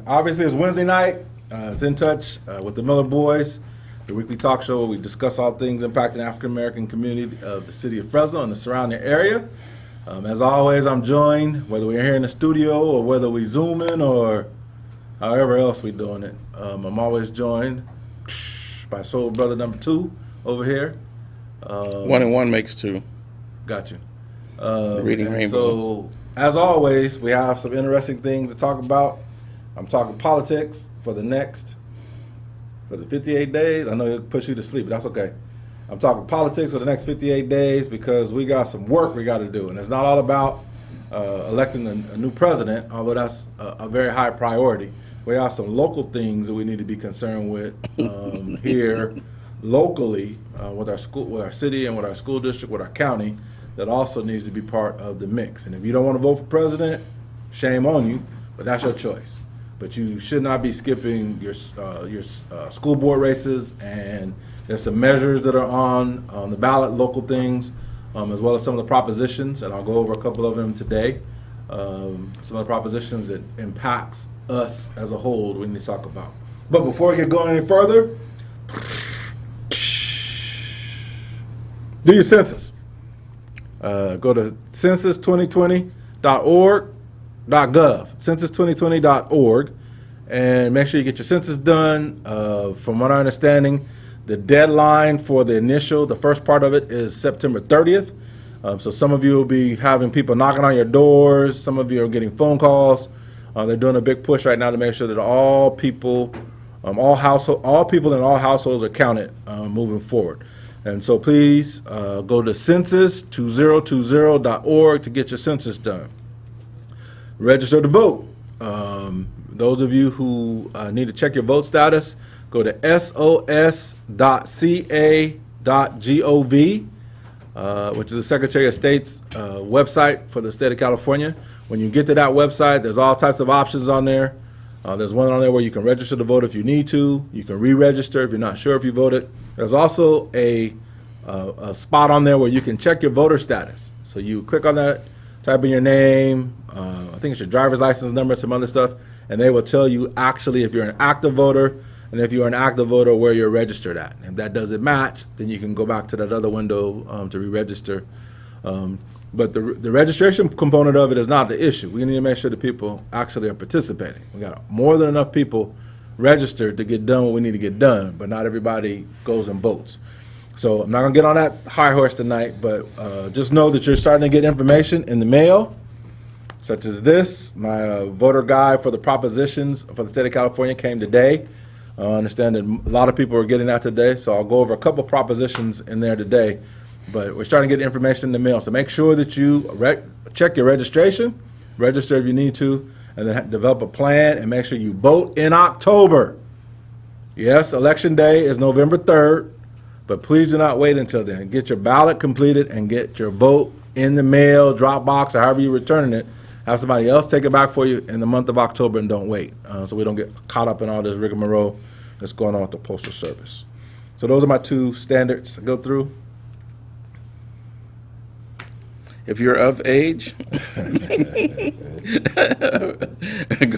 Obviously, it's Wednesday night. It's In Touch with the Miller Boyzzz, the weekly talk show where we discuss all things impacting the African-American community of the city of Fresno and the surrounding area. As always, I'm joined, whether we're here in the studio or whether we Zoom in or however else we're doing it. I'm always joined by soul brother number 2 over here. 1 and 1 makes 2. Got you. Reading Rainbow. So, as always, we have some interesting things to talk about. I'm talking politics for the next, 58 days? I know it'll push you to sleep, but that's okay. I'm talking politics for the next 58 days because we got some work we got to do. And it's not all about electing a new president, although that's a very high priority. We have some local things that we need to be concerned with here locally with our school, with our city and with our school district, with our county, that also needs to be part of the mix. And if you don't want to vote for president, shame on you, but that's your choice. But you should not be skipping your school board races, and there's some measures that are on the ballot, local things, as well as some of the propositions, and I'll go over a couple of them today. Some of the propositions that impacts us as a whole we need to talk about. But before we get going any further, do your census. Go to census2020.org. census2020.org, and make sure you get your census done. From what I understanding, the deadline for the first part of it is September 30th. So some of you will be having people knocking on your doors. Some of you are getting phone calls. They're doing a big push right now to make sure that all people in all households are counted moving forward. And so please go to census2020.org to get your census done. Register to vote. Those of you who need to check your vote status, go to sos.ca.gov, which is the Secretary of State's website for the state of California. When you get to that website, there's all types of options on there. There's one on there where you can register to vote if you need to. You can re-register if you're not sure if you voted. There's also a spot on there where you can check your voter status. So you click on that, type in your name, I think it's your driver's license number, some other stuff, and they will tell you actually if you're an active voter, and if you're an active voter, where you're registered at. If that doesn't match, then you can go back to that other window to re-register. But the registration component of it is not the issue. We need to make sure that people actually are participating. We got more than enough people registered to get done what we need to get done, but not everybody goes and votes. So I'm not going to get on that high horse tonight, but just know that you're starting to get information in the mail, such as this. My voter guide for the propositions for the state of California came today. I understand that a lot of people are getting that today, so I'll go over a couple propositions in there today. But we're starting to get information in the mail, so make sure that you check your registration, register if you need to, and then develop a plan and make sure you vote in October. Yes, Election Day is November 3rd, but please do not wait until then. Get your ballot completed and get your vote in the mail, drop box, or however you're returning it. Have somebody else take it back for you in the month of October, and don't wait, so we don't get caught up in all this rigmarole that's going on with the Postal Service. So those are my two standards to go through. If you're of age,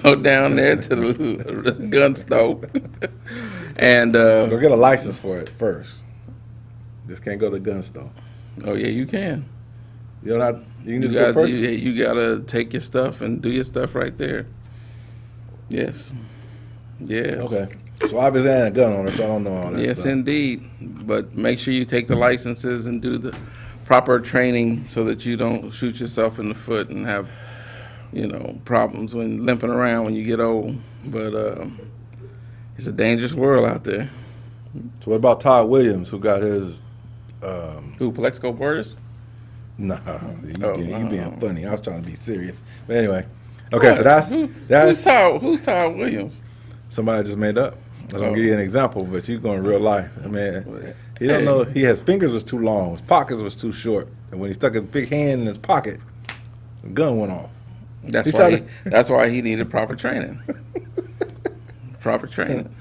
go down there to the gun store and Go get a license for it first. Just can't go to the gun store. oh yeah, you can. You don't have. You can You just go got purchase. you gotta take your stuff and do your stuff right there. Yes. Yes. Okay. So obviously I ain't a gun owner, so I don't know all that Yes, stuff. indeed. But make sure you take the licenses and do the proper training so that you don't shoot yourself in the foot and have, problems when limping around when you get old. But it's a dangerous world out there. So what about Todd Williams, who got his? Who, Plexico Boyzzz? No, you being no. funny. I was trying to be serious. But anyway, okay. So that's Who's Todd Williams? somebody I just made up. I was gonna Oh. give you an example, but you going real life. I mean, he don't know. His fingers was too long. His pockets was too short, and when he stuck his big hand in his pocket, the gun went off. That's why he needed proper training. Proper training.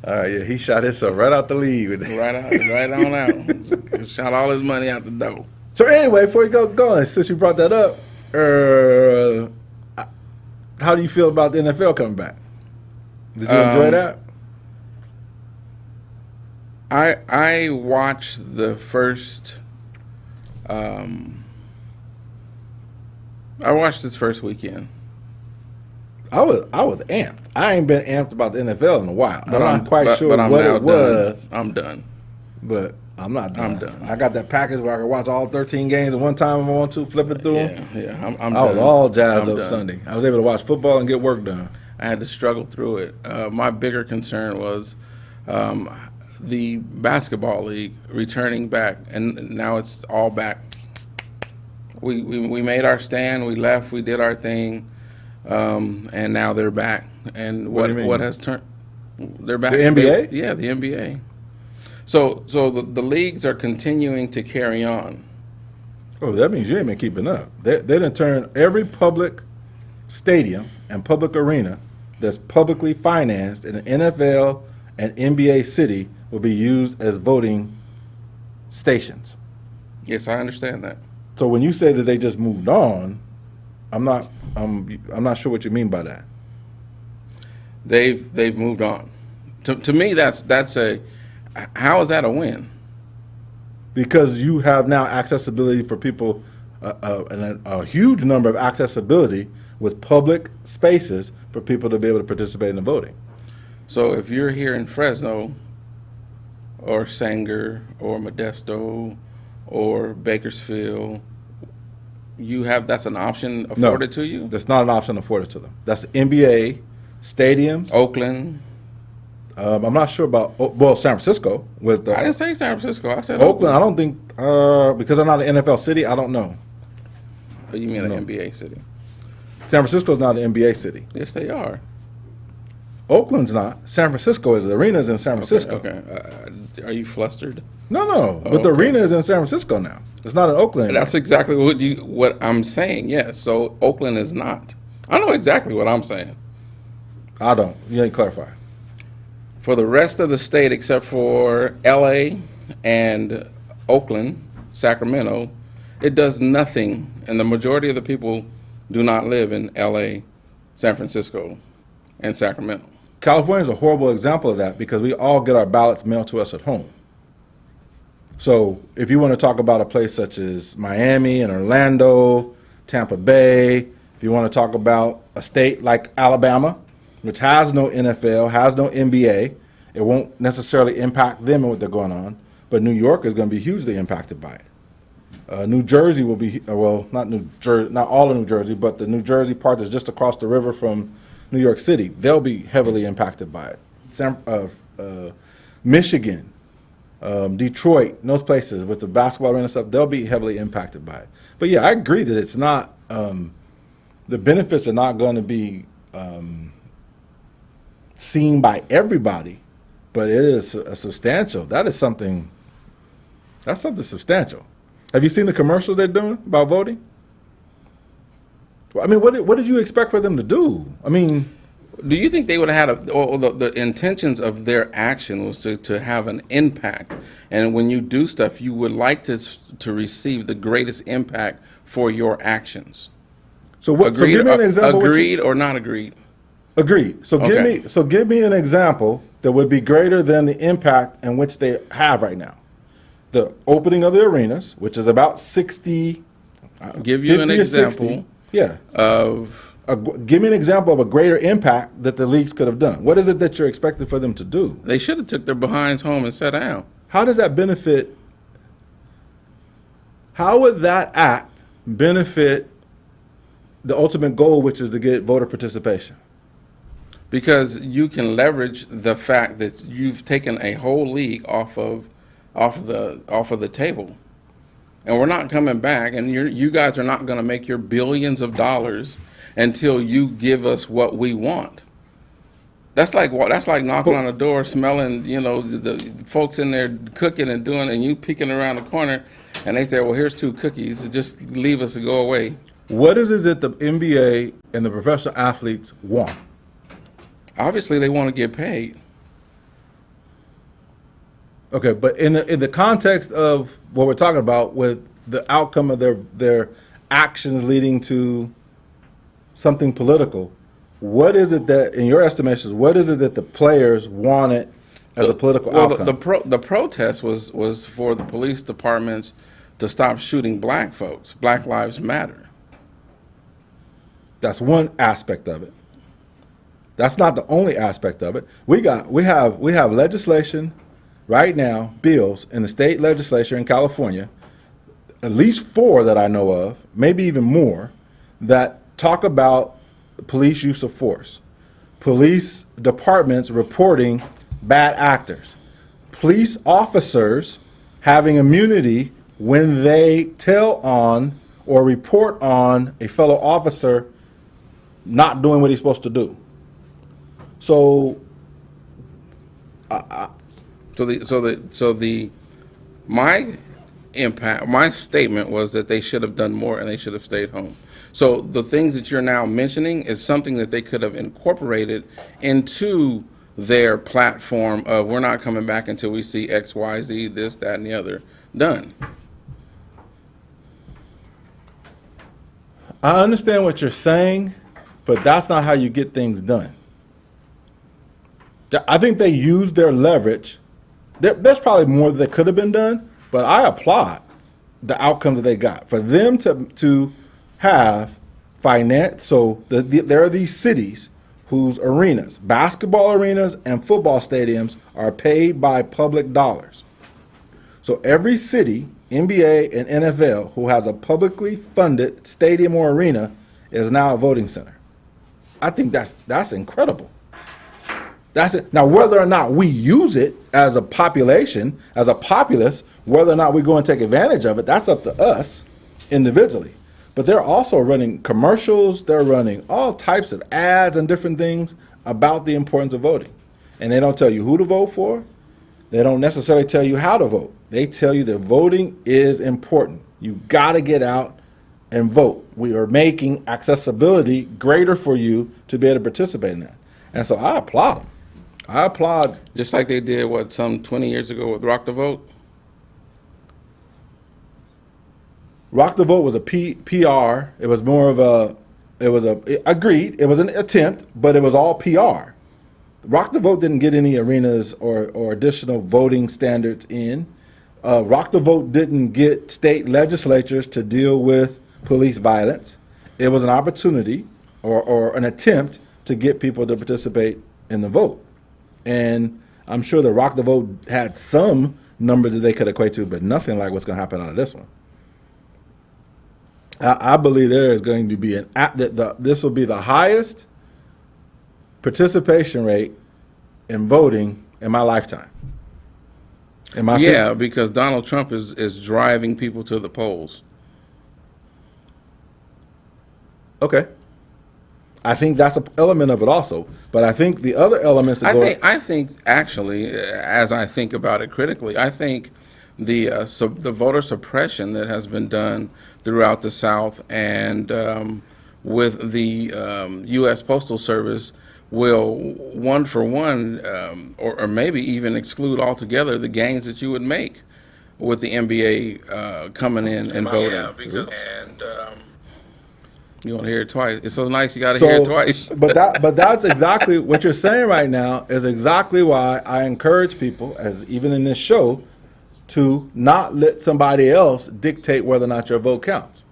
All right, yeah, he shot himself right out the league with that. Right on out. Shot all his money out the door. So anyway, before you go going, since you brought that up, how do you feel about the NFL coming back? Did you enjoy that? I watched the first. I watched this first weekend. I was amped. I ain't been amped about the NFL in a while. I'm not quite sure but I'm what now it was, done. I'm done. but I'm not done. I'm done. I got that package where I can watch all 13 games at one time if I want to, flipping through them. Yeah. I'm I was done. all jazzed I'm up done. Sunday. I was able to watch football and get work done. I had to struggle through it. My bigger concern was the basketball league returning back, and now it's all back. We made our stand. We left. We did our thing, and now they're back. And What do you mean? what has turned? They're back. The NBA? Yeah, the NBA. So the leagues are continuing to carry on. Oh, that means you ain't been keeping up. They done turned every public stadium and public arena that's publicly financed in an NFL and NBA city will be used as voting stations. Yes, I understand that. So when you say that they just moved on, I'm not sure what you mean by that. They've moved on. To me, that's a. How is that a win? Because you have now accessibility for people, a huge number of accessibility with public spaces for people to be able to participate in the voting. So if you're here in Fresno, or Sanger, or Modesto, or Bakersfield, that's an option afforded to you? That's not an option afforded to them. That's the NBA, stadiums. Oakland. I'm not sure about, San Francisco. With I didn't say San Francisco. I said Oakland, I don't think, because I'm not an NFL city, I don't know. Oh, you mean an NBA city? San Francisco's not an NBA city. Yes, they are. Oakland's not. San Francisco is. The arena's in San Francisco. Okay. Are you flustered? No. But the okay. arena is in San Francisco now. It's not in Oakland anymore. That's exactly what I'm saying. Yes. So Oakland is not. I know exactly what I'm saying. I don't. You ain't clarify. For the rest of the state, except for L.A. and Oakland, Sacramento, it does nothing, and the majority of the people do not live in L.A., San Francisco, and Sacramento. California is a horrible example of that because we all get our ballots mailed to us at home. So if you want to talk about a place such as Miami and Orlando, Tampa Bay, if you want to talk about a state like Alabama, which has no NFL, has no NBA, it won't necessarily impact them and what they're going on. But New York is going to be hugely impacted by it. New Jersey will be, not all of New Jersey, but the New Jersey part that's just across the river from New York City, they'll be heavily impacted by it. Michigan, Detroit, those places with the basketball arena stuff, they'll be heavily impacted by it. But yeah, I agree that it's not, the benefits are not going to be seen by everybody, but it is a substantial. That's something substantial. Have you seen the commercials they're doing about voting? I mean, what did you expect for them to do? I mean, Do you think they would have had or the intentions of their action was to have an impact? And when you do stuff, you would like to receive the greatest impact for your actions. So what? So give me an example. Agreed or not agreed? Agreed. So Okay. give me an example that would be greater than the impact in which they have right now. The opening of the arenas, which is about 60. Give you 50 an or 60. example Yeah. of Give me an example of a greater impact that the leagues could have done. What is it that you're expecting for them to do? they should have took their behinds home and sat down. How does that benefit? How would that act benefit the ultimate goal, which is to get voter participation? Because you can leverage the fact that you've taken a whole league off of the table, and we're not coming back. And you guys are not going to make your billions of dollars until you give us what we want. That's like knocking on the door, smelling the folks in there cooking and doing, and you peeking around the corner, and they say, "Well, here's 2 cookies. Just leave us and go away." What is it that the NBA and the professional athletes want? Obviously, they want to get paid. Okay, but in the context of what we're talking about, with the outcome of their actions leading to something political, what is it that, in your estimations, what is it that the players wanted as a political outcome? The protest was for the police departments to stop shooting black folks. Black Lives Matter. That's one aspect of it. That's not the only aspect of it. We have legislation right now, bills in the state legislature in California, at least 4 that I know of, maybe even more, that talk about police use of force, police departments reporting bad actors, police officers having immunity when they tell on or report on a fellow officer not doing what he's supposed to do. So, my statement was that they should have done more and they should have stayed home. So the things that you're now mentioning is something that they could have incorporated into their platform of, we're not coming back until we see X, Y, Z, this, that, and the other done. I understand what you're saying, but that's not how you get things done. I think they used their leverage. There's probably more that could have been done, but I applaud the outcomes that they got. For them to have finance, so there are these cities whose arenas, basketball arenas and football stadiums, are paid by public dollars. So every city, NBA and NFL, who has a publicly funded stadium or arena is now a voting center. I think that's incredible. That's it. Now, whether or not we use it as a population, as a populace, whether or not we go and take advantage of it, that's up to us individually. But they're also running commercials, they're running all types of ads and different things about the importance of voting. And they don't tell you who to vote for. They don't necessarily tell you how to vote. They tell you that voting is important. You got to get out and vote. We are making accessibility greater for you to be able to participate in that. And so I applaud them. I applaud. Just like they did, some 20 years ago with Rock the Vote? Rock the Vote was a PR. It was more of agreed. It was an attempt, but it was all PR. Rock the Vote didn't get any arenas or additional voting standards in. Rock the Vote didn't get state legislatures to deal with police violence. It was an opportunity or an attempt to get people to participate in the vote. And I'm sure the Rock the Vote had some numbers that they could equate to, but nothing like what's going to happen out of this one. I believe there is going to be this will be the highest participation rate in voting in my lifetime. Because Donald Trump is driving people to the polls. Okay. I think that's an element of it also. But I think the other elements that I think actually, as I think about it critically, I think the voter suppression that has been done throughout the South and with the U.S. Postal Service will one for one, or maybe even exclude altogether the gains that you would make with the NBA coming in and voting. Yeah, because you want to hear it twice. It's so nice you got to hear it twice. but that's exactly what you're saying right now is exactly why I encourage people, as even in this show, to not let somebody else dictate whether or not your vote counts.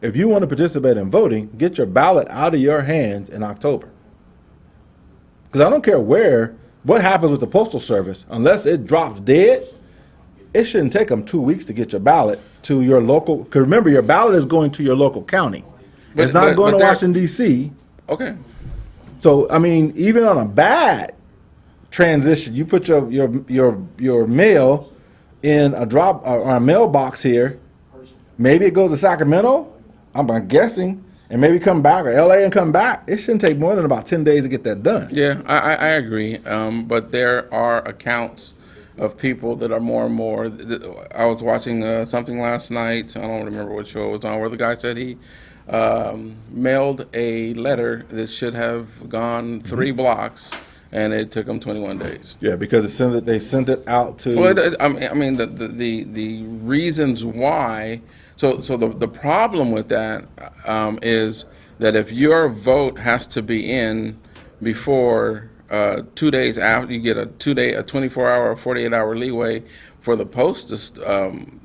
If you want to participate in voting, get your ballot out of your hands in October. Because I don't care what happens with the Postal Service, unless it drops dead, it shouldn't take them 2 weeks to get your ballot to your local, because remember, your ballot is going to your local county. It's not going to Washington, D.C. Okay. So, I mean, even on a bad transition, you put your mail in a drop or a mailbox here, maybe it goes to Sacramento, I'm guessing, and maybe come back, or L.A. and come back. It shouldn't take more than about 10 days to get that done. Yeah, I agree. But there are accounts of people that are more and more. I was watching something last night. I don't remember what show it was on, where the guy said he mailed a letter that should have gone 3 blocks, and it took them 21 days. Yeah, because they sent it out to. Well, I mean the reasons why. So the problem with that is that if your vote has to be in before 2 days after, you get a 24-hour or 48-hour leeway for the post to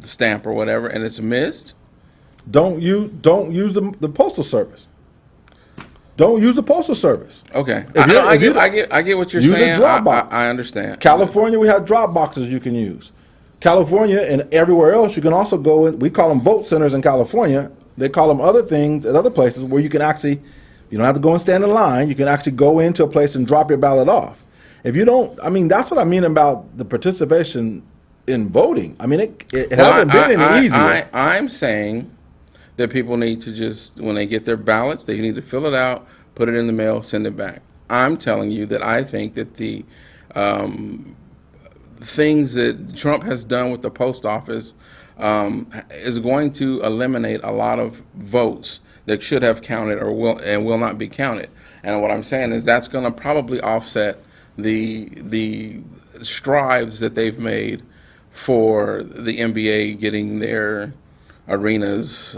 stamp or whatever, and it's missed. Don't use the Postal Service. Don't use the Postal Service. Okay, I get what you're saying. Use a drop box. I understand. California, we have drop boxes you can use. California and everywhere else, you can also go in. We call them vote centers in California. They call them other things at other places where you can actually, you don't have to go and stand in line. You can actually go into a place and drop your ballot off. If you don't, I mean, that's what I mean about the participation in voting. I mean, it hasn't been any easier. I'm saying that people need to just, when they get their ballots, they need to fill it out, put it in the mail, send it back. I'm telling you that I think that the things that Trump has done with the post office is going to eliminate a lot of votes that should have counted or will not be counted. And what I'm saying is that's going to probably offset the strides that they've made for the NBA getting their arenas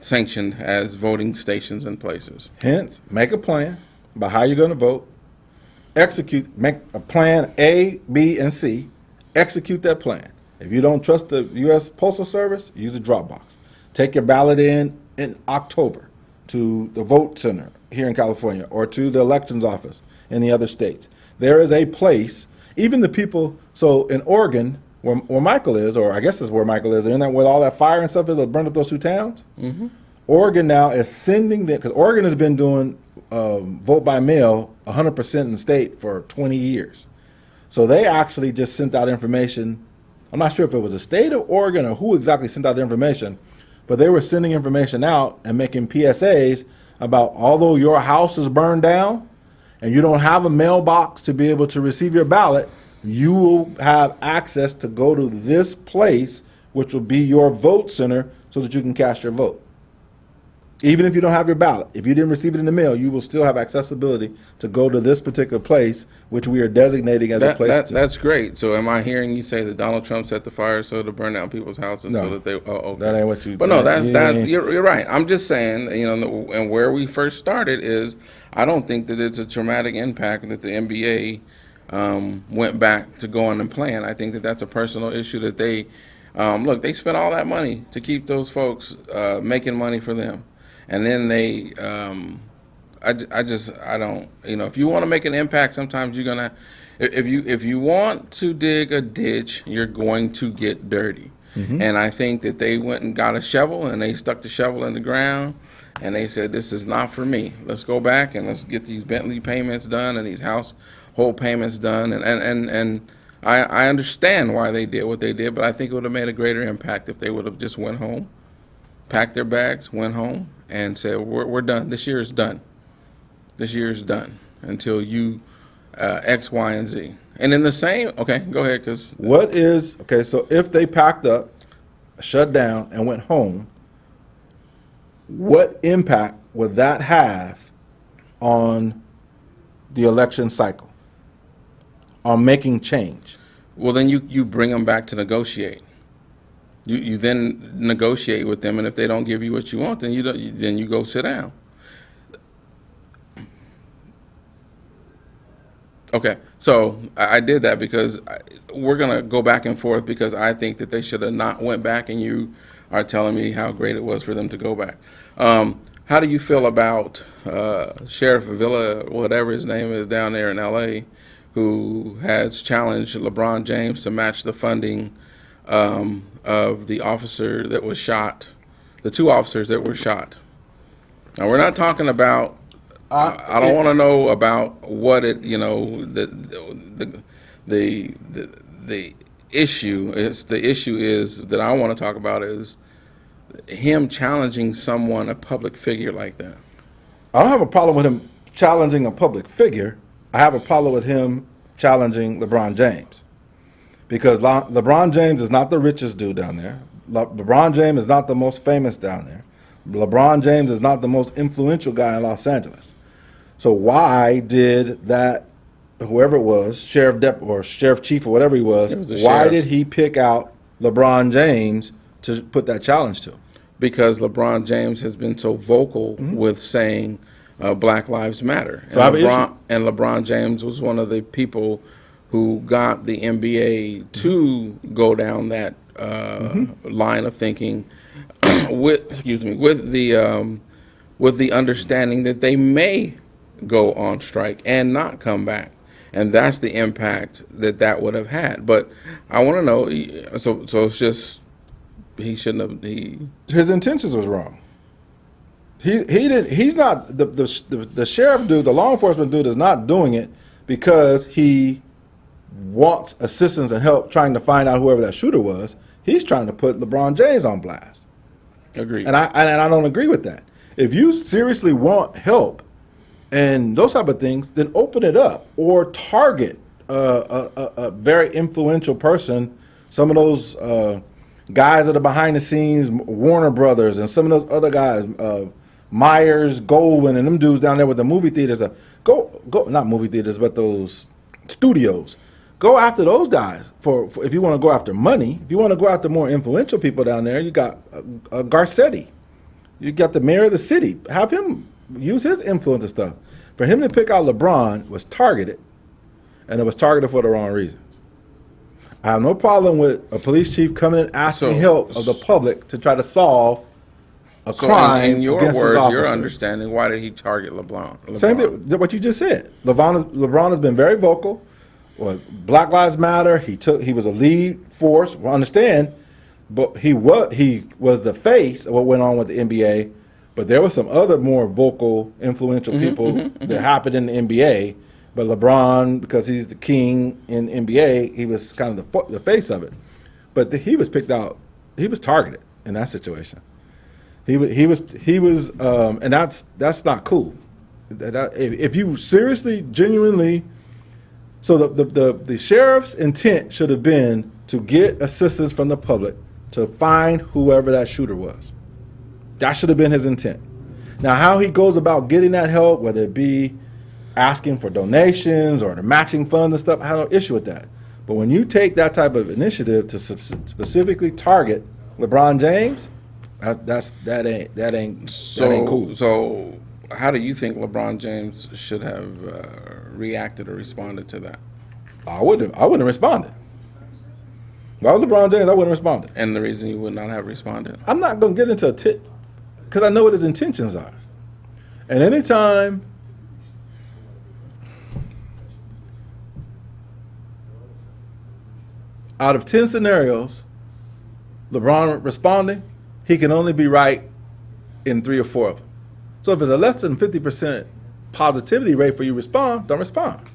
sanctioned as voting stations and places. Hence, make a plan about how you're going to vote. Make a plan A, B, and C. Execute that plan. If you don't trust the U.S. Postal Service, use the drop box. Take your ballot in October to the vote center here in California or to the elections office in the other states. There is a place, even the people, so in Oregon, where Michael is, or I guess it's where Michael is, isn't that with all that fire and stuff that burned up those 2 towns? Mm-hmm. Oregon now is sending them, because Oregon has been doing vote by mail 100% in the state for 20 years. So they actually just sent out information. I'm not sure if it was the state of Oregon or who exactly sent out the information, but they were sending information out and making PSAs about, although your house is burned down and you don't have a mailbox to be able to receive your ballot, you will have access to go to this place, which will be your vote center, so that you can cast your vote. Even if you don't have your ballot, if you didn't receive it in the mail, you will still have accessibility to go to this particular place, which we are designating as a place. That's great. So am I hearing you say that Donald Trump set the fire so to burn down people's houses so that they? Oh, okay. That ain't what you. But no, you're right. I'm just saying, and where we first started is, I don't think that it's a traumatic impact that the NBA went back to going and playing. I think that that's a personal issue that they look. They spent all that money to keep those folks making money for them. And then they, I don't, if you want to make an impact, sometimes you're gonna, if you want to dig a ditch, you're going to get dirty. Mm-hmm. And I think that they went and got a shovel and they stuck the shovel in the ground and they said, this is not for me. Let's go back and let's get these Bentley payments done and these household payments done. And I understand why they did what they did, but I think it would have made a greater impact if they would have just went home, packed their bags, went home, and said, we're done. This year is done. This year is done until you X, Y, and Z. And in the same, okay, go ahead, because. So if they packed up, shut down, and went home, what impact would that have on the election cycle, on making change. Well, then you bring them back to negotiate. You then negotiate with them, and if they don't give you what you want, then you go sit down. Okay, so I did that because we're gonna go back and forth because I think that they should have not went back, and you are telling me how great it was for them to go back. How do you feel about Sheriff Villa, whatever his name is, down there in L.A., who has challenged LeBron James to match the funding of the officer that was shot, the two officers that were shot? Now, we're not talking about, I don't want to know about what it, the issue is. The issue is that I want to talk about is him challenging someone, a public figure like that. I don't have a problem with him challenging a public figure. I have a problem with him challenging LeBron James. Because LeBron James is not the richest dude down there. LeBron James is not the most famous down there. LeBron James is not the most influential guy in Los Angeles. So why did that, whoever it was, sheriff chief or whatever he was why sheriff. did he pick out LeBron James to put that challenge to? Because LeBron James has been so vocal with saying Black Lives Matter. So and LeBron James was one of the people who got the NBA to go down that line of thinking with the understanding that they may go on strike and not come back. And that's the impact that would have had. But I want to know, so it's just, he shouldn't have, his intentions was wrong. He's not, the sheriff dude, the law enforcement dude is not doing it because he wants assistance and help trying to find out whoever that shooter was. He's trying to put LeBron James on blast. Agreed. And I don't agree with that. If you seriously want help and those type of things, then open it up or target a very influential person. Some of those guys that are behind the scenes, Warner Brothers, and some of those other guys, Myers, Goldwyn, and them dudes down there with the movie theaters. Go, not movie theaters, but those studios. Go after those guys for if you want to go after money. If you want to go after more influential people down there, you got Garcetti. You got the mayor of the city. Have him use his influence and stuff. For him to pick out LeBron was targeted, and it was targeted for the wrong reasons. I have no problem with a police chief coming and asking help of the public to try to solve a crime in your against his words, officer. your understanding, why did he target LeBron? Same thing, what you just said. LeBron has been very vocal. Well, Black Lives Matter. He was a lead force. I understand, but he was the face of what went on with the NBA. But there were some other more vocal, influential people that happened in the NBA. But LeBron, because he's the king in NBA, he was kind of the face of it. But he was picked out. He was targeted in that situation. He was, and that's not cool. If you seriously, genuinely. So the sheriff's intent should have been to get assistance from the public to find whoever that shooter was. That should have been his intent. Now, how he goes about getting that help, whether it be asking for donations or the matching funds and stuff, I have no issue with that. But when you take that type of initiative to specifically target LeBron James, that ain't cool. So how do you think LeBron James should have reacted or responded to that? I wouldn't have responded. If I was LeBron James, I wouldn't have responded. And the reason you would not have responded? I'm not going to get into a tit because I know what his intentions are. And anytime out of 10 scenarios, LeBron responding, he can only be right in 3 or 4 of them. So if it's a less than 50% positivity rate for you to respond, don't respond.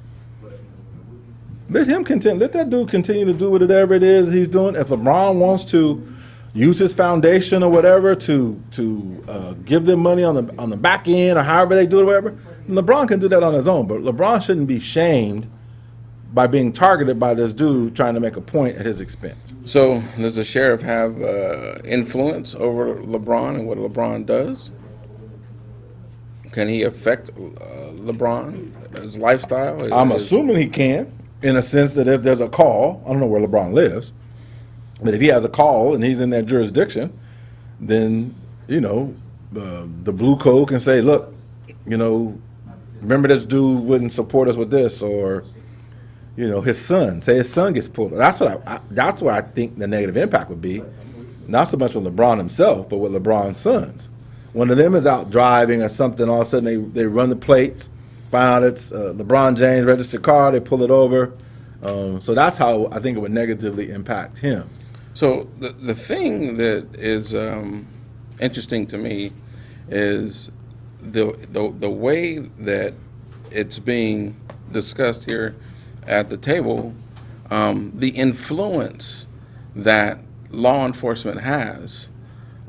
Let that dude continue to do whatever it is he's doing. If LeBron wants to use his foundation or whatever to give them money on the back end or however they do it or whatever, LeBron can do that on his own. But LeBron shouldn't be shamed by being targeted by this dude trying to make a point at his expense. So does the sheriff have influence over LeBron and what LeBron does? can he affect LeBron, his lifestyle? I'm assuming he can, in a sense that if there's a call, I don't know where LeBron lives, but if he has a call and he's in that jurisdiction, then, the blue code can say, look, remember this dude wouldn't support us with this, or, his son, say his son gets pulled. That's what I think the negative impact would be, not so much with LeBron himself, but with LeBron's sons. One of them is out driving or something, all of a sudden they run the plates, find out it's LeBron James registered car, they pull it over. So that's how I think it would negatively impact him. So the thing that is interesting to me is the way that it's being discussed here at the table, the influence that law enforcement has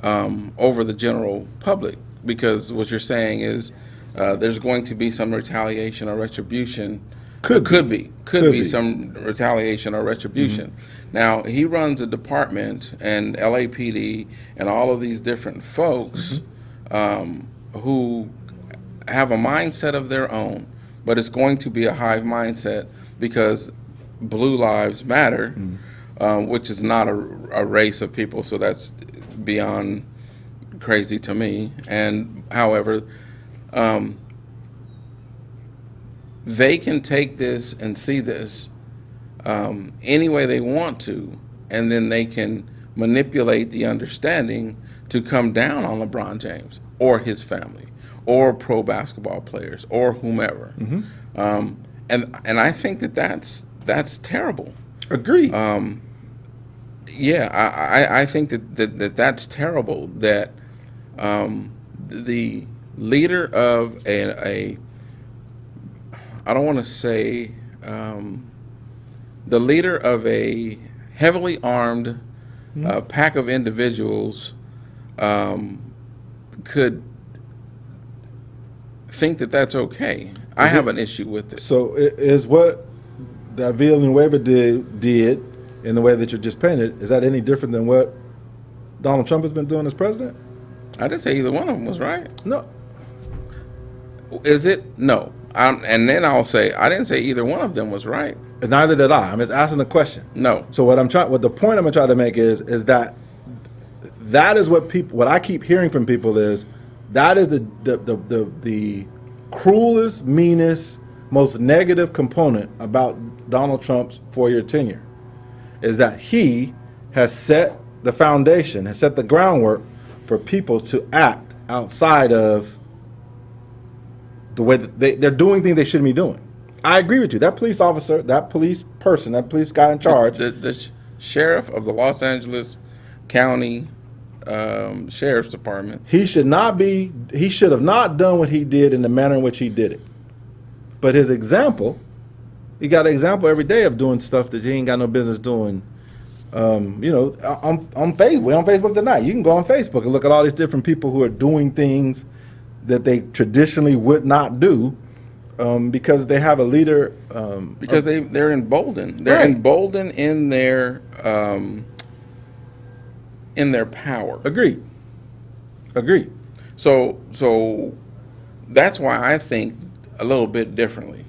over the general public, because what you're saying is there's going to be some retaliation or retribution. Could be some retaliation or retribution. Mm-hmm. Now, he runs a department and LAPD and all of these different folks who have a mindset of their own, but it's going to be a hive mindset because blue lives matter, which is not a race of people, so that's beyond crazy to me. And however, they can take this and see this any way they want to, and then they can manipulate the understanding to come down on LeBron James or his family or pro basketball players or whomever. Mm-hmm. And I think that's terrible. Agreed. I think that's terrible, that the leader of a I don't want to say the leader of a heavily armed pack of individuals could think that that's okay. I have an issue with it. So is what that Villanueva did in the way that you just painted, is that any different than what Donald Trump has been doing as president? I didn't say either one of them was right. No. Is it? No. And then I'll say, I didn't say either one of them was right. Neither did I. I'm just asking a question. No. So what the point I'm trying to make is that is what I keep hearing from people is that is the cruelest, meanest, most negative component about Donald Trump's 4-year tenure, is that he has set the foundation, has set the groundwork for people to act outside of the way that they're doing things they shouldn't be doing. I agree with you. That police officer, that police person, that police guy in charge. The sheriff of the Los Angeles County Sheriff's Department. He should have not done what he did in the manner in which he did it. But his example, he got an example every day of doing stuff that he ain't got no business doing. On Facebook, we're on Facebook tonight. You can go on Facebook and look at all these different people who are doing things that they traditionally would not do, because they have a leader. Because they're emboldened. They're right. emboldened in their power. Agreed. So that's why I think a little bit differently.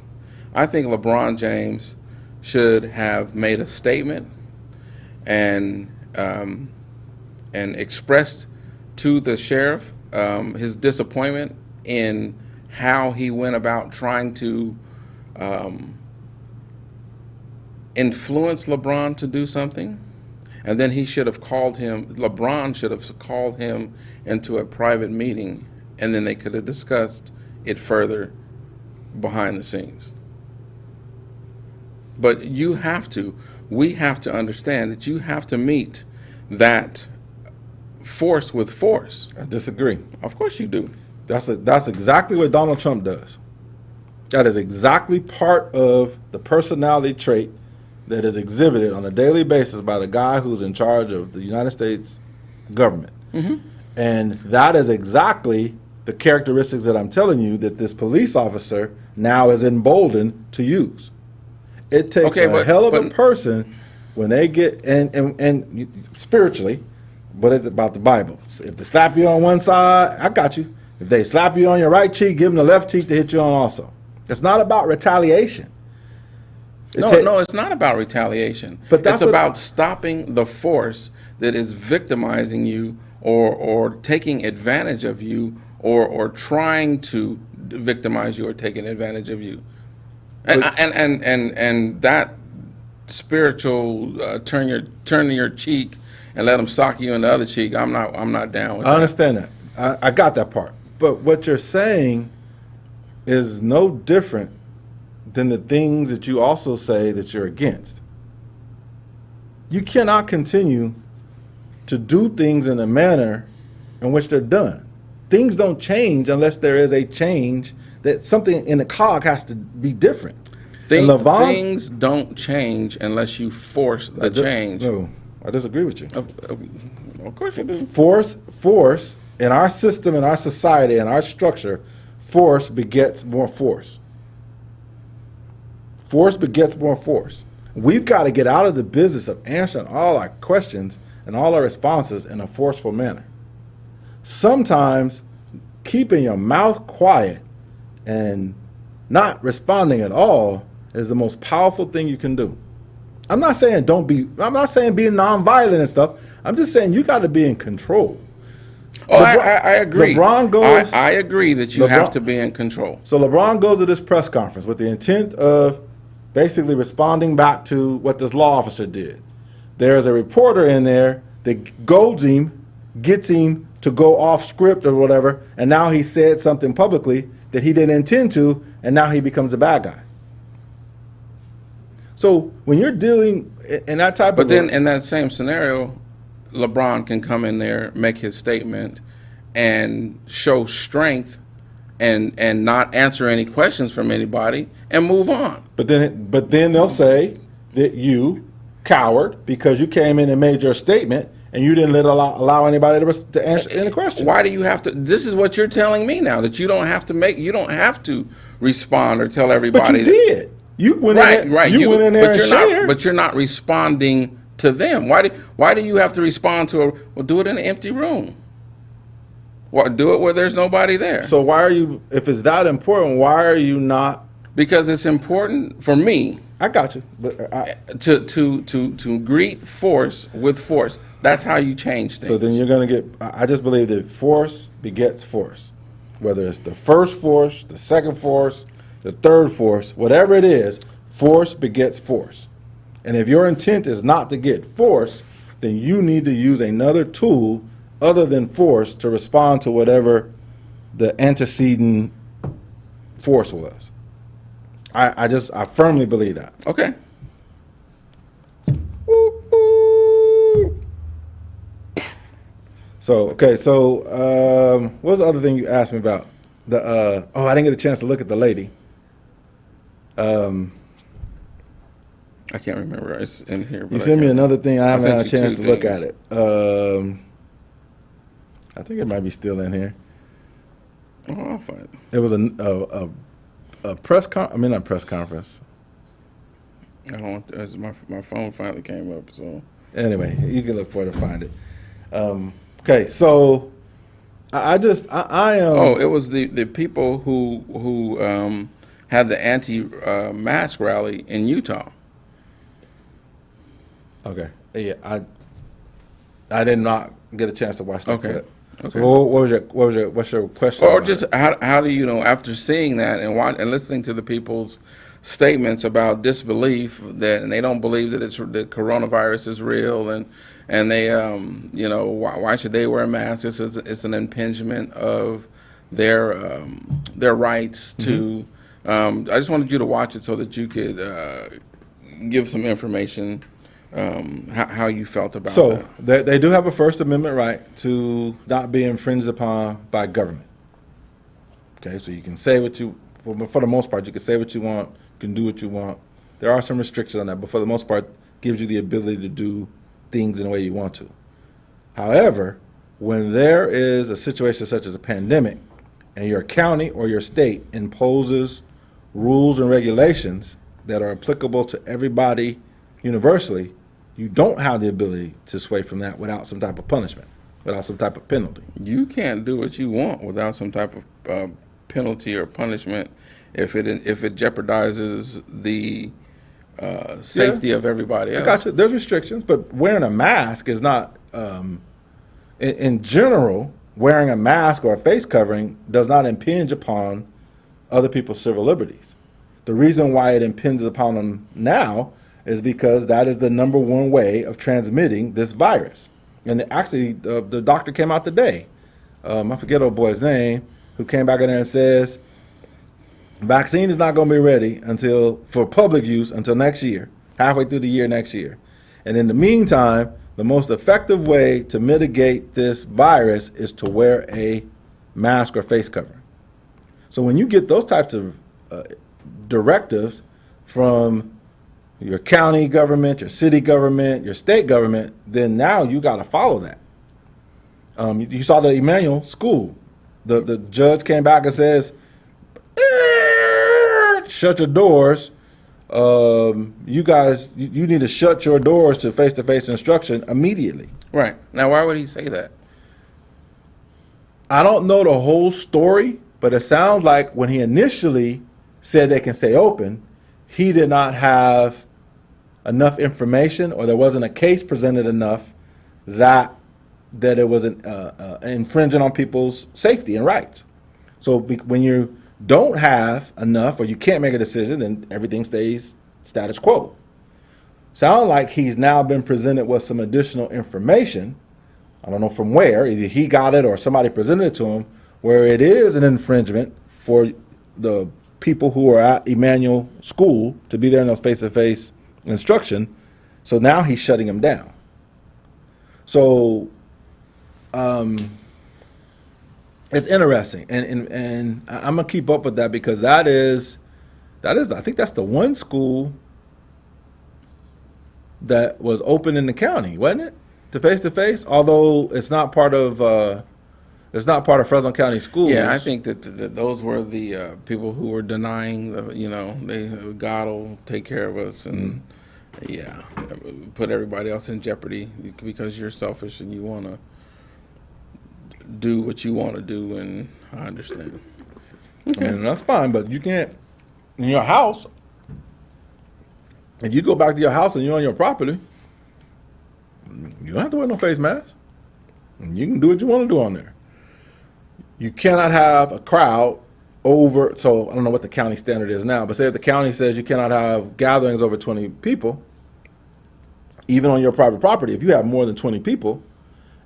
I think LeBron James should have made a statement and expressed to the sheriff his disappointment in how he went about trying to influence LeBron to do something. And then LeBron should have called him into a private meeting, and then they could have discussed it further behind the scenes. But we have to understand that you have to meet that force with force. I disagree. Of course you do. That's exactly what Donald Trump does. That is exactly part of the personality trait that is exhibited on a daily basis by the guy who's in charge of the United States government. Mm-hmm. And that is exactly the characteristics that I'm telling you that this police officer now is emboldened to use. It takes a hell of a person when they get, and spiritually, but it's about the Bible. If they slap you on one side, I got you. If they slap you on your right cheek, give them the left cheek to hit you on also. It's not about retaliation. No, it's not about retaliation. But that's it's about stopping the force that is victimizing you or taking advantage of you or trying to victimize you or taking advantage of you. And that spiritual turn your cheek and let them sock you in the other cheek. I'm not down with that. I understand that. I got that part. But what you're saying is no different than the things that you also say that you're against. You cannot continue to do things in a manner in which they're done. Things don't change unless there is a change, that something in the cog has to be different. Things don't change unless you force the change. No, I disagree with you. Of course you do. Force in our system, in our society, in our structure, force begets more force. Force begets more force. We've got to get out of the business of answering all our questions and all our responses in a forceful manner. Sometimes keeping your mouth quiet and not responding at all is the most powerful thing you can do. I'm not saying being nonviolent and stuff. I'm just saying you got to be in control. Oh, I agree. LeBron goes. I agree that you have to be in control. So LeBron goes to this press conference with the intent of basically responding back to what this law officer did. There's a reporter in there that goads him, gets him to go off script or whatever, and now he said something publicly that he didn't intend to, and now he becomes a bad guy. So when you're dealing in that type of... But then in that same scenario, LeBron can come in there, make his statement, and show strength and not answer any questions from anybody and move on. But then they'll say that you, coward, because you came in and made your statement and you didn't allow anybody to answer any question. Why do you have to? This is what you're telling me now, that you don't have to respond or tell everybody. But you did. You went You went in there and shared. But you're not responding to them. Why do you have to respond to well, do it in an empty room. Well, do it where there's nobody there. So why are you, if it's that important, why are you not? Because it's important for me. I got you. But to greet force with force. That's how you change things. So then you're going to get, I just believe that force begets force. Whether it's the first force, the second force, the third force, whatever it is, force begets force. And if your intent is not to get force, then you need to use another tool other than force to respond to whatever the antecedent force was. I firmly believe that. Okay. So what was the other thing you asked me about? I didn't get a chance to look at the lady. I can't remember. It's in here. You sent me another thing. I haven't had a chance to look at it. I think it might be still in here. Oh, I'll find it. It was a press not press conference. I don't want. My phone finally came up. So anyway, you can look for it to find it. Okay, so I am. Oh, it was the people who had the anti-mask rally in Utah. Okay, yeah, I did not get a chance to watch that clip. Okay. So what's your question? Or just how do you know, after seeing that and listening to the people's statements about disbelief that, and they don't believe that that coronavirus is real, and they why should they wear masks? It's an impingement of their rights to. I just wanted you to watch it so that you could give some information. How you felt about that. So they do have a First Amendment right to not be infringed upon by government. Okay, so you can say what you, well, for the most part, you can say what you want, you can do what you want. There are some restrictions on that, but for the most part, gives you the ability to do things in the way you want to. However, when there is a situation such as a pandemic, and your county or your state imposes rules and regulations that are applicable to everybody universally, you don't have the ability to sway from that without some type of punishment. without some type of penalty. You can't do what you want without some type of penalty or punishment if it jeopardizes the safety of everybody else. I got you. There's restrictions, but wearing a mask is not, in general, wearing a mask or a face covering does not impinge upon other people's civil liberties. The reason why it impinges upon them now is because that is the number one way of transmitting this virus. And actually, the doctor came out today, I forget old boy's name, who came back in there and says, vaccine is not going to be ready for public use until next year, halfway through the year next year. And in the meantime, the most effective way to mitigate this virus is to wear a mask or face covering. So when you get those types of directives from your county government, your city government, your state government, then now you got to follow that. You saw the Emmanuel school. The judge came back and says, shut your doors. You guys, you need to shut your doors to face-to-face instruction immediately. Right. Now, why would he say that? I don't know the whole story, but it sounds like when he initially said they can stay open, he did not have enough information, or there wasn't a case presented enough that it was infringing on people's safety and rights. So when you don't have enough, or you can't make a decision, then everything stays status quo. Sound like he's now been presented with some additional information. I don't know from where, either he got it or somebody presented it to him, where it is an infringement for the people who are at Emmanuel School to be there in those face-to-face instruction. So now he's shutting them down. So it's interesting, and I'm gonna keep up with that, because that is I think that's the one school that was open in the county, wasn't it? To face, although it's not part of Fresno County Schools. Yeah, I think that those were the people who were denying, God will take care of us, and yeah, put everybody else in jeopardy because you're selfish and you want to do what you want to do, and I understand. Okay. And that's fine, but you can't, in your house, if you go back to your house and you're on your property, you don't have to wear no face mask. And you can do what you want to do on there. You cannot have a crowd over, so I don't know what the county standard is now, but say if the county says you cannot have gatherings over 20 people, even on your private property, if you have more than 20 people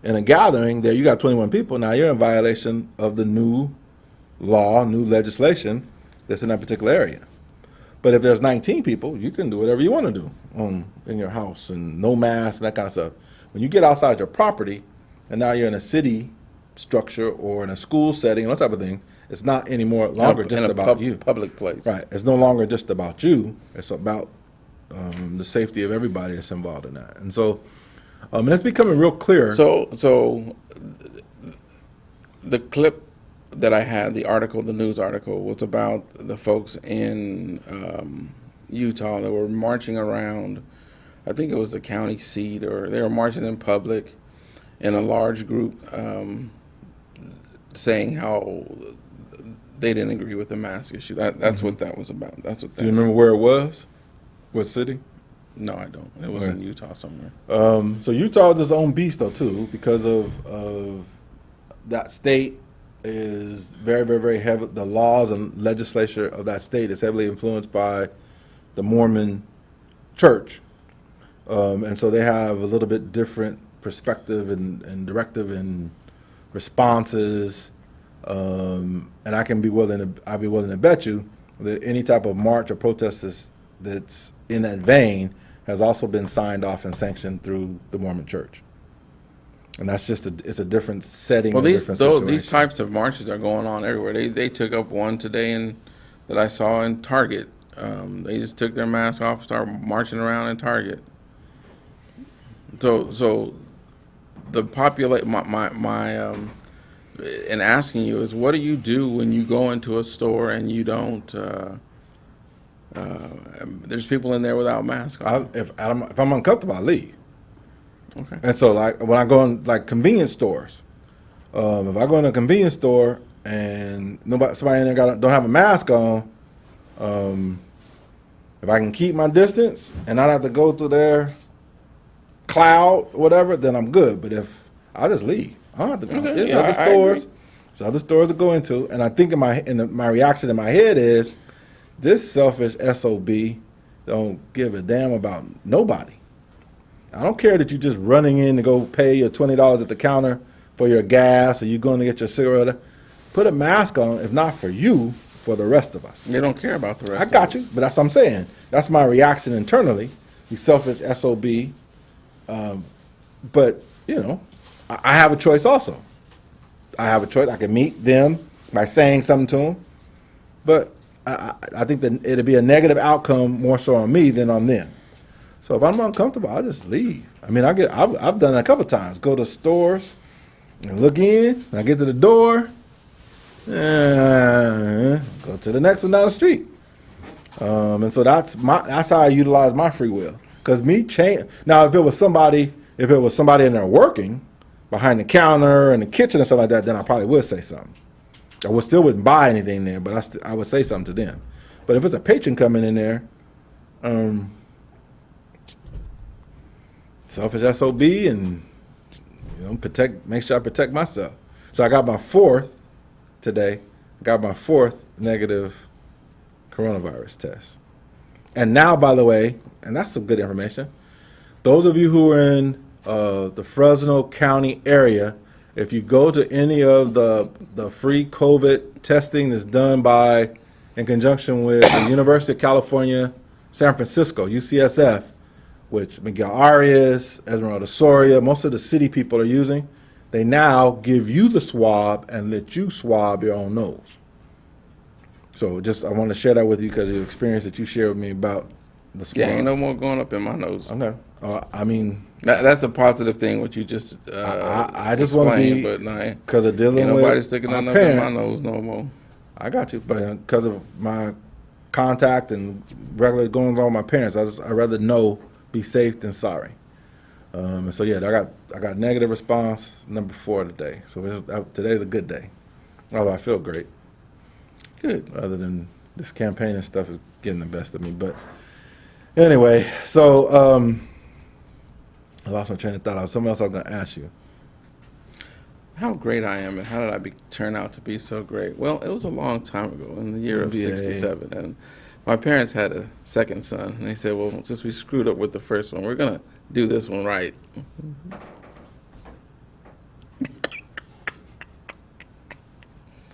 in a gathering, there you got 21 people, now you're in violation of the new law, new legislation that's in that particular area. But if there's 19 people, you can do whatever you want to do in your house, and no mask and that kind of stuff. When you get outside your property, and now you're in a city structure or in a school setting, and those type of things, it's not anymore longer just about you. Public place. Right. It's no longer just about you. It's about the safety of everybody that's involved in that. And so, and it's becoming real clear. So the clip that I had, the news article, was about the folks in Utah that were marching around. I think it was the county seat, or they were marching in public in a large group, saying how they didn't agree with the mask issue. That's what that was about. That's what. Do you remember where it was? What city? No, I don't. It was in Utah somewhere. So Utah is its own beast, though, too, because of that state is very, very, very heavy. The laws and legislature of that state is heavily influenced by the Mormon church. And so they have a little bit different perspective and directive and responses. And I'd be willing to bet you that any type of march or protest that's in that vein has also been signed off and sanctioned through the Mormon church. And that's just it's a different setting. Well, these types of marches are going on everywhere. They took up one today that I saw in Target. They just took their mask off, started marching around in Target. So the and asking you is, what do you do when you go into a store and you don't? There's people in there without masks on. If I'm uncomfortable, I leave. Okay. And so, like, when I go in, like, convenience stores, if I go in a convenience store and somebody in there don't have a mask on, if I can keep my distance and not have to go through their cloud, whatever, then I'm good. But if I just leave, I don't have to go. Okay, There's yeah, other I stores. agree. There's other stores to go into, and I think my reaction in my head is, this selfish SOB don't give a damn about nobody. I don't care that you're just running in to go pay your $20 at the counter for your gas, or you're going to get your cigarette. Put a mask on, if not for you, for the rest of us. They don't care about the rest. I got you, but that's what I'm saying. That's my reaction internally. You selfish SOB. But, you know, I have a choice also. I have a choice. I can meet them by saying something to them. But I think that it'll be a negative outcome more so on me than on them. So if I'm uncomfortable, I'll just leave. I mean, I've done it a couple times. Go to stores and look in. And I get to the door. Go to the next one down the street. And so that's how I utilize my free will. Because now if it was somebody in there working behind the counter and the kitchen and stuff like that, then I probably would say something. I still wouldn't buy anything there, but I would say something to them. But if it's a patron coming in there, selfish SOB, and make sure I protect myself. So I got my fourth today. Got my fourth negative coronavirus test. And now, by the way, and that's some good information, those of you who are in the Fresno County area, if you go to any of the free COVID testing that's done in conjunction with the University of California, San Francisco, UCSF, which Miguel Arias, Esmeralda Soria, most of the city people are using, they now give you the swab and let you swab your own nose. So I want to share that with you because of the experience that you shared with me about the swab. Yeah, ain't no more going up in my nose. Okay. I mean, that's a positive thing. What you just I just want to be, but no, because of dealing ain't with nobody sticking my nothing up in my parents. nose no more. I got you, but because of my contact and regular goings on with my parents, I'd rather be safe than sorry. And so yeah, I got negative response number 4 today. So today's a good day, although I feel great. Good. Other than this campaign and stuff is getting the best of me, but anyway, so I lost my train of thought. There was something else I was going to ask you. How great I am, and how did I turn out to be so great? Well, it was a long time ago, in the year of '67, and my parents had a second son, and they said, well, since we screwed up with the first one, we're going to do this one right.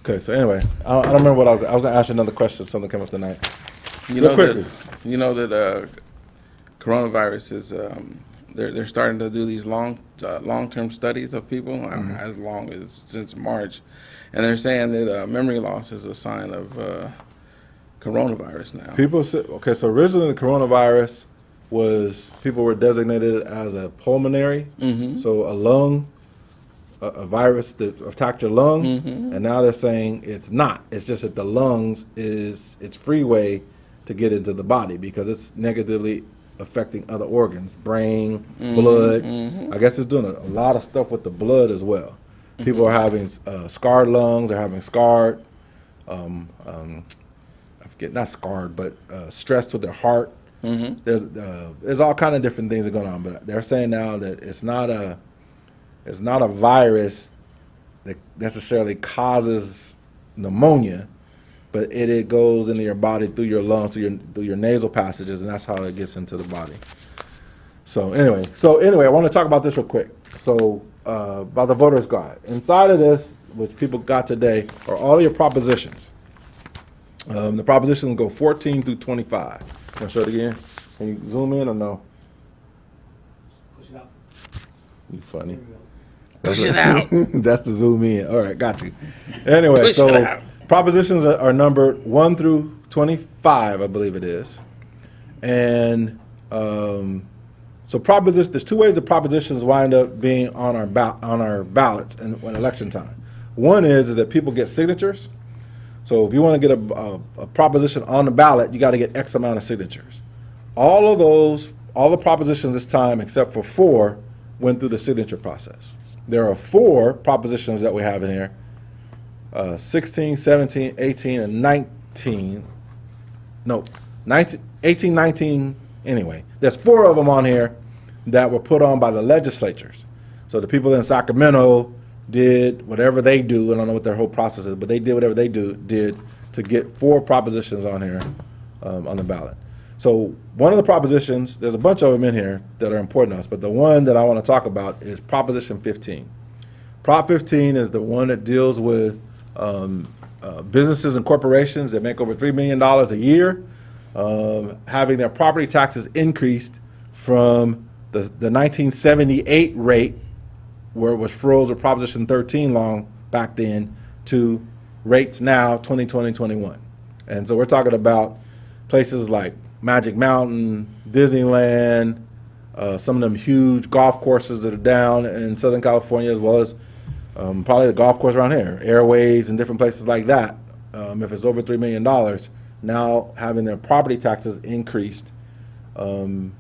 Okay, so anyway, I don't remember what I was going to ask you another question. Something came up tonight. You Real quickly. know that coronavirus is they're starting to do these long-term studies of people as long as since March, and they're saying that memory loss is a sign of coronavirus now. People say, okay, so originally the coronavirus people were designated as a pulmonary, so a virus that attacked your lungs, and now they're saying it's not. It's just that the lungs is its free way to get into the body because it's negatively affecting other organs, brain, blood. I guess it's doing a lot of stuff with the blood as well. People are having scarred lungs, they're having scarred, I forget, not scarred, but stressed with their heart. There's all kind of different things that are going on, but they're saying now that it's not a virus that necessarily causes pneumonia, but it goes into your body through your lungs, through your nasal passages, and that's how it gets into the body. So anyway, I want to talk about this real quick. So about the voter's guide. Inside of this, which people got today, are all your propositions. The propositions go 14 through 25. Want to show it again? Can you zoom in or no? Push it out. You funny. Push it out. That's the zoom in. All right, got you. Anyway, Push it out. Propositions are numbered 1 through 25, I believe it is. And so there's 2 ways that propositions wind up being on our ballots when election time. One is that people get signatures. So if you want to get a proposition on the ballot, you got to get X amount of signatures. All the propositions this time, except for 4, went through the signature process. There are 4 propositions that we have in here, 16, 17, 18, and 19. No, 19, 18, 19, anyway. There's 4 of them on here that were put on by the legislatures. So the people in Sacramento did whatever they do. I don't know what their whole process is, but they did whatever they did to get 4 propositions on here on the ballot. So one of the propositions, there's a bunch of them in here that are important to us, but the one that I want to talk about is Proposition 15. Prop 15 is the one that deals with businesses and corporations that make over $3 million a year, having their property taxes increased from the 1978 rate, where it was froze with Proposition 13 long back then, to rates now 2020-21. And so we're talking about places like Magic Mountain, Disneyland, some of them huge golf courses that are down in Southern California, as well as probably the golf course around here, Airways and different places like that. If it's over $3 million, now having their property taxes increased to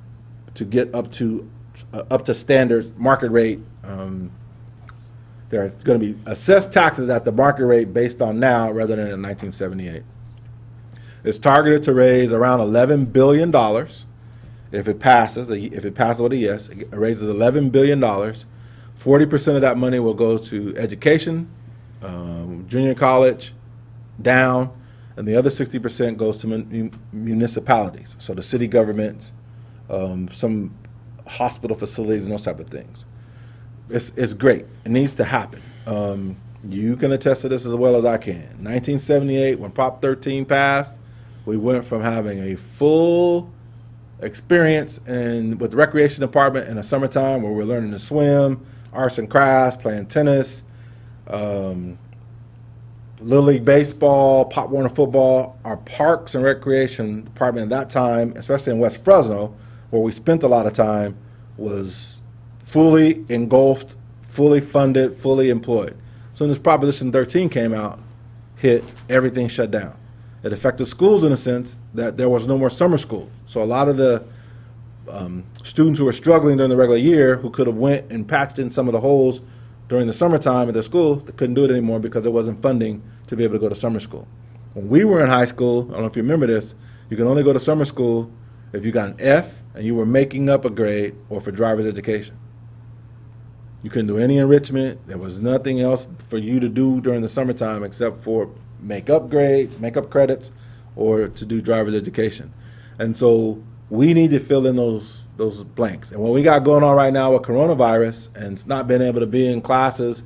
get up to standard market rate. They're going to be assessed taxes at the market rate based on now rather than in 1978. It's targeted to raise around $11 billion. If it passes with a yes, it raises $11 billion. 40% of that money will go to education, junior college, down, and the other 60% goes to municipalities, so the city governments, some hospital facilities, and those type of things. It's great. It needs to happen. You can attest to this as well as I can. 1978, when Prop 13 passed, we went from having a full experience with the recreation department in the summertime, where we're learning to swim, arts and crafts, playing tennis, Little League baseball, Pop Warner football. Our parks and recreation department at that time, especially in West Fresno, where we spent a lot of time, was fully engulfed, fully funded, fully employed. So when this Proposition 13 came out, everything shut down. It affected schools in a sense that there was no more summer school. So a lot of the students who were struggling during the regular year, who could have went and patched in some of the holes during the summertime at their school, they couldn't do it anymore because there wasn't funding to be able to go to summer school. When we were in high school, I don't know if you remember this, you can only go to summer school if you got an F and you were making up a grade or for driver's education. You couldn't do any enrichment. There was nothing else for you to do during the summertime except for make up grades, make up credits, or to do driver's education. And so we need to fill in those blanks. And what we got going on right now with coronavirus and not being able to be in classes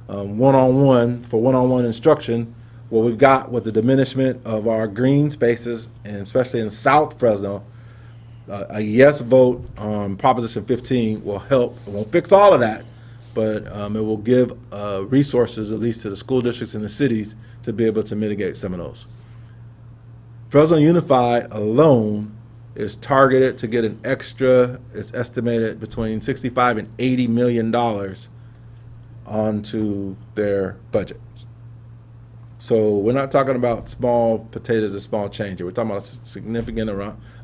one-on-one for one-on-one instruction, what we've got with the diminishment of our green spaces, and especially in South Fresno, a yes vote on Proposition 15 will help. It won't fix all of that, but it will give resources, at least to the school districts and the cities, to be able to mitigate some of those. Fresno Unified alone is targeted to get an extra, it's estimated between $65 and $80 million onto their budget. So we're not talking about small potatoes and small change here. We're talking about a significant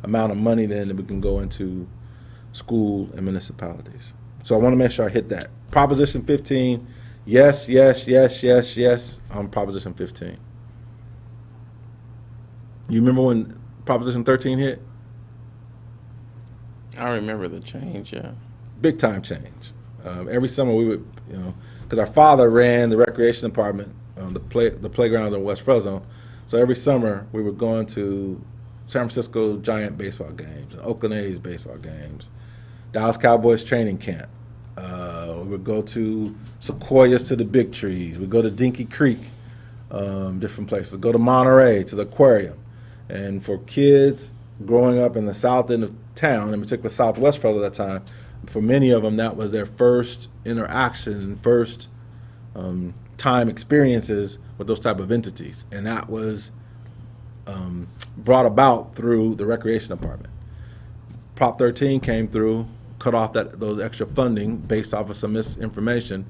amount of money then that we can go into school and municipalities. So I want to make sure I hit that. Proposition 15, yes, yes, yes, yes, yes on Proposition 15. You remember when Proposition 13 hit? I remember the change, yeah. Big time change. Every summer we would, because our father ran the recreation department, the playgrounds in West Fresno. So every summer we were going to San Francisco Giant baseball games, Oakland A's baseball games, Dallas Cowboys training camp. We would go to Sequoias to the Big Trees. We'd go to Dinky Creek, different places. Go to Monterey to the aquarium. And for kids growing up in the south end of town, in particular Southwest Fresno at that time, for many of them that was their first interaction, first time experiences with those type of entities. And that was brought about through the recreation department. Prop 13 came through, cut off those extra funding based off of some misinformation,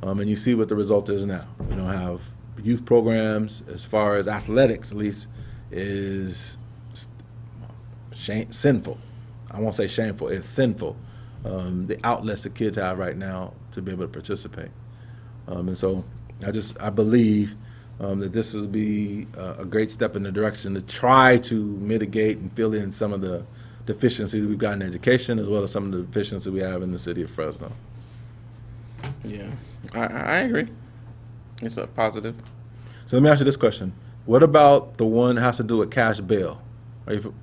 and you see what the result is now. We don't have youth programs. As far as athletics, at least, is sinful. I won't say shameful. It's sinful the outlets that kids have right now to be able to participate. And so I believe that this will be a great step in the direction to try to mitigate and fill in some of the deficiencies we've got in education, as well as some of the deficiencies we have in the city of Fresno. Yeah, I agree. It's a positive. So let me ask you this question. What about the one that has to do with cash bail? Are you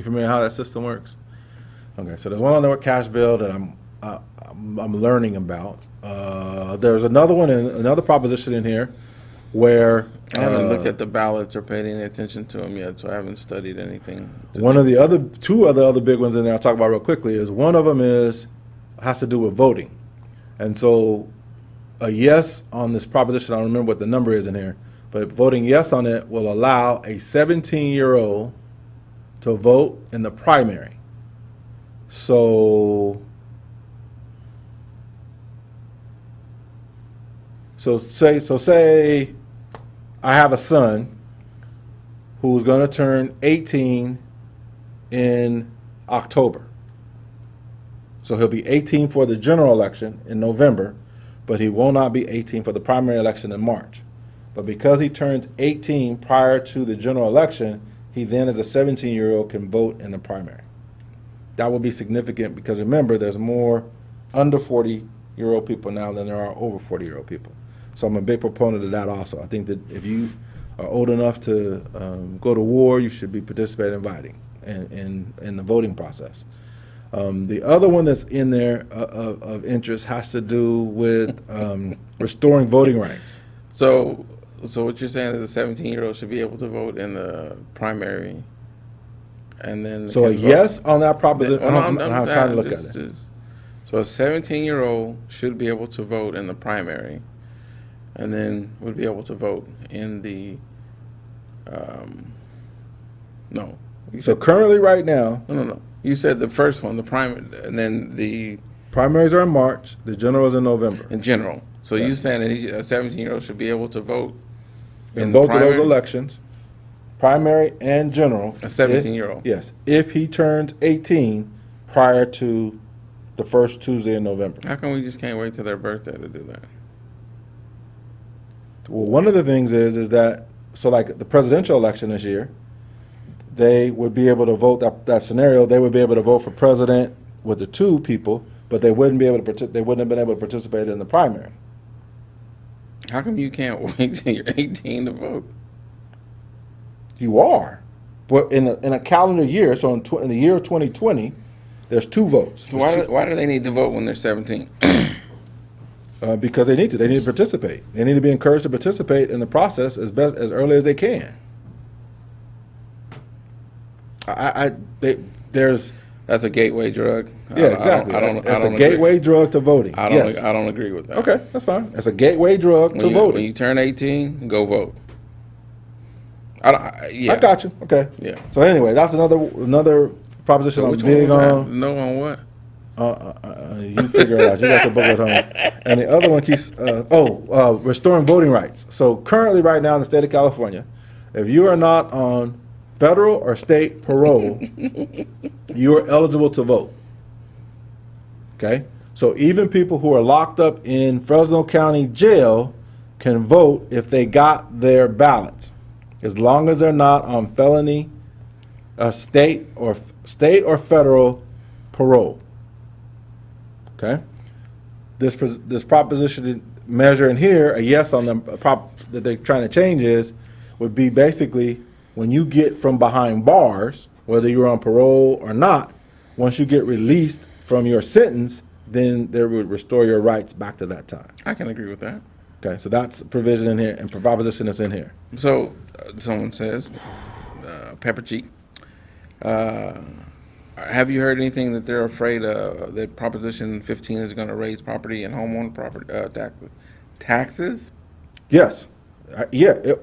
familiar how that system works? Okay, so there's one on there with cash bail that I'm learning about. There's another one, another proposition in here where I haven't looked at the ballots or paid any attention to them yet, so I haven't studied anything. one of the two other big ones in there I'll talk about real quickly is one of them has to do with voting. And so a yes on this proposition, I don't remember what the number is in here, but voting yes on it will allow a 17-year-old to vote in the primary. So say I have a son who's going to turn 18 in October. So he'll be 18 for the general election in November, but he will not be 18 for the primary election in March. But because he turns 18 prior to the general election, he then, as a 17-year-old, can vote in the primary. That will be significant because, remember, there's more under 40-year-old people now than there are over 40-year-old people. So I'm a big proponent of that also. I think that if you are old enough to go to war, you should be participating in voting in the voting process. The other one that's in there of interest has to do with restoring voting rights. So what you're saying is a 17-year-old should be able to vote in the primary, and then So a can vote. yes on that proposition. I I'm don't have time to look at it. So a 17-year-old should be able to vote in the primary, and then would be able to vote in the. No. So currently, right now, No. You said the first one, the primary, and then the primaries are in March. The general is in November. in general. So Right. you saying that a 17-year-old should be able to vote In the both of those primary? elections, primary and general. A 17-year-old. Yes, if he turns 18 prior to the first Tuesday in November. How come we just can't wait till their birthday to do that? Well, one of the things is that, so like the presidential election this year, they would be able to vote, that scenario, they would be able to vote for president with the two people, but they wouldn't be able to, they wouldn't have been able to participate in the primary. How come you can't wait till you're 18 to vote? You are, but in a calendar year, so in the year of 2020, there's two votes. Why do they need to vote when they're 17? Because they need to participate. They need to be encouraged to participate in the process as early as they can. There's That's a gateway drug. yeah, exactly. It's a gateway drug to voting. I Yes. don't agree with that. Okay, that's fine. It's a gateway drug to When voting. you turn 18, go vote. Yeah. I got you. Okay. Yeah. So anyway, that's another proposition So I'm which one big was that? on. No on what? You figure it out. You got the book at home. And the other one keeps restoring voting rights. So currently, right now in the state of California, if you are not on federal or state parole, you are eligible to vote. Okay? So even people who are locked up in Fresno County Jail can vote if they got their ballots, as long as they're not on felony, state or federal parole. Okay? This proposition measure in here, a yes on them, that they're trying to change would be basically when you get from behind bars, whether you're on parole or not, once you get released from your sentence, then they would restore your rights back to that time. I can agree with that. Okay, so that's a provision in here and proposition that's in here. So someone says, Pepper Cheek, have you heard anything that they're afraid that Proposition 15 is going to raise property and homeowner property taxes? Yes.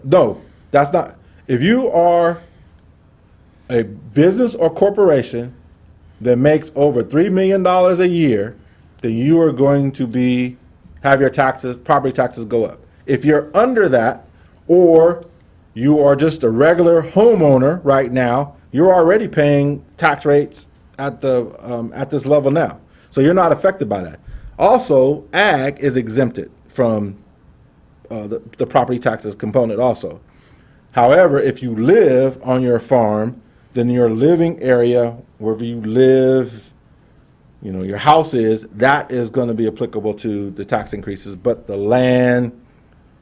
No, that's not. If you are a business or corporation that makes over $3 million a year, then you are going to have your property taxes go up. If you're under that, or you are just a regular homeowner right now, you're already paying tax rates at this level now. So you're not affected by that. Also, ag is exempted from the property taxes component also. However, if you live on your farm, then your living area, wherever you live, your house is, that is going to be applicable to the tax increases, but the land,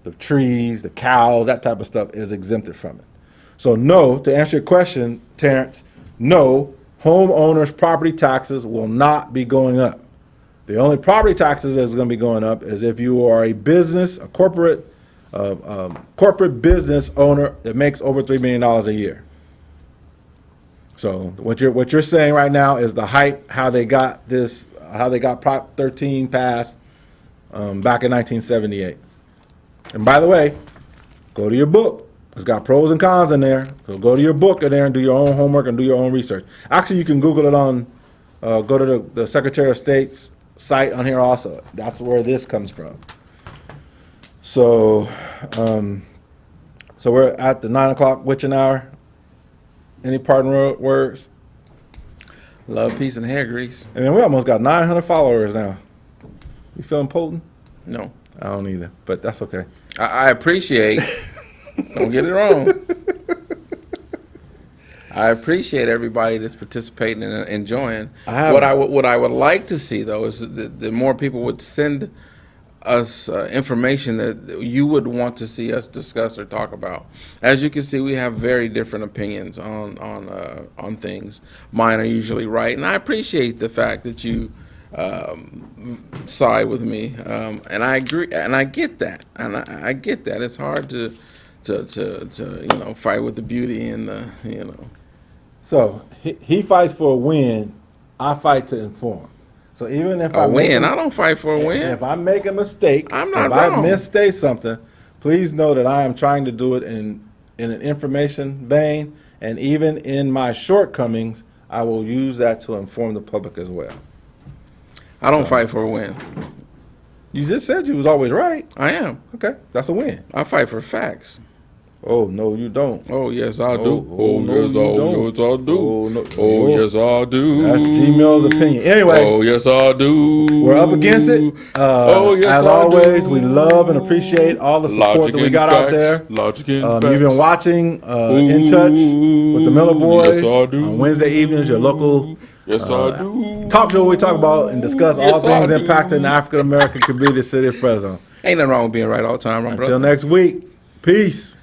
the trees, the cows, that type of stuff is exempted from it. So no, to answer your question, Terrence, no, homeowners' property taxes will not be going up. The only property taxes that's going to be going up is if you are a business, a corporate business owner that makes over $3 million a year. So what you're saying right now is the hype, how they got Prop 13 passed back in 1978. And by the way, go to your book. It's got pros and cons in there. So go to your book in there and do your own homework and do your own research. Actually, you can Google it on, go to the Secretary of State's site on here also. That's where this comes from. So, so we're at the 9 o'clock witching hour. Any parting words? Love, peace, and hair grease. I mean, we almost got 900 followers now. You feeling potent? No. I don't either, but that's okay. I appreciate, don't get it wrong. I appreciate everybody that's participating and enjoying. What I would like to see, though, is that more people would send us information that you would want to see us discuss or talk about. As you can see, we have very different opinions on things. Mine are usually right, and I appreciate the fact that you side with me, and I agree, and I get that, and I get that. It's hard to fight with the beauty and the. So he fights for a win. I fight to inform. So even if I don't fight for a win. If I make a mistake, I'm not if wrong. I misstate something, please know that I am trying to do it in an information vein, and even in my shortcomings, I will use that to inform the public as well. I don't fight for a win. You just said you was always right. I am. Okay, that's a win. I fight for facts. Oh, no, you don't. Oh, yes, I do. Oh, no, yes, you I don't. do. Oh, no. Oh, yes, I do. That's G-Mill's opinion. Anyway. Oh, yes, I do. We're up against it. As always, we love and appreciate all the support that we got out there. Logic and You've facts. been watching In Touch with the Miller Boyzzz Yes, I do. on Wednesday evenings, your local Yes, I do. talk show where we talk about and discuss all Yes, I things do. impacting the African American community, city of Fresno. Ain't nothing wrong with being right all the time, right, Until brother? next week, peace.